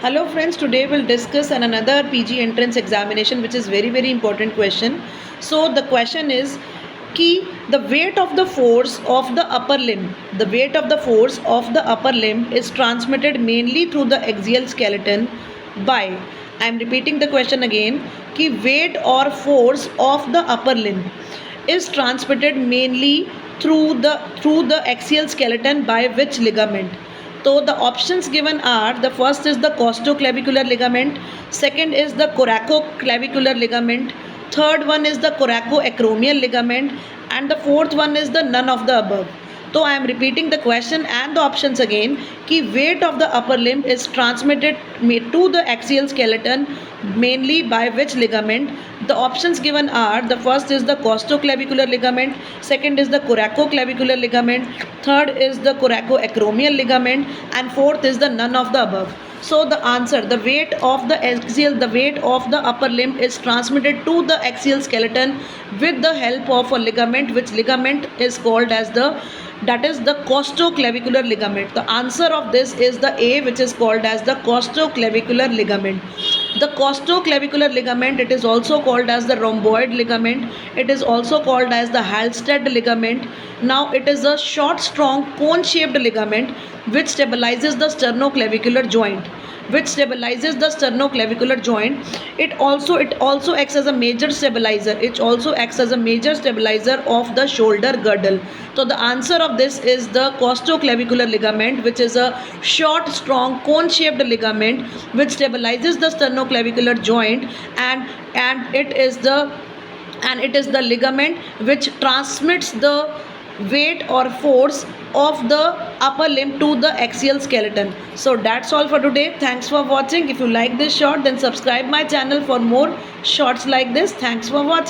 Hello friends, today we'll discuss another PG entrance examination which is very important question. So the question is कि the weight of the force of the upper limb, the weight of the force of the upper limb is transmitted mainly through the axial skeleton by, I am repeating the question again, कि weight or force of the upper limb is transmitted mainly through the axial skeleton by which ligament. So the options given are, the first is the costoclavicular ligament, second is the coracoclavicular ligament, third one is the coracoacromial ligament, and the fourth one is the none of the above. So I am repeating the question and the options again. कि weight of the upper limb is transmitted to the axial skeleton mainly by which ligament. The options given are, the first is the costoclavicular ligament, second is the coracoclavicular ligament, third is the coracoacromial ligament, and fourth is the none of the above. So the answer, the weight of the upper limb is transmitted to the axial skeleton with the help of a ligament, which ligament is called as that is the costoclavicular ligament. The answer of this is the A, which is called as the costoclavicular ligament. The costoclavicular ligament, it is also called as the rhomboid ligament. It is also called as the Halsted ligament. Now it is a short, strong, cone-shaped ligament which stabilizes the sternoclavicular joint. It also acts as a major stabilizer. It also acts as a major stabilizer of the shoulder girdle. So the answer of this is the costoclavicular ligament, which is a short, strong, cone-shaped ligament which stabilizes the sternoclavicular joint, and it is the ligament which transmits the weight or force of the upper limb to the axial skeleton. So that's all for today. Thanks for watching. If you like this short, then subscribe my channel for more shorts like this. Thanks for watching.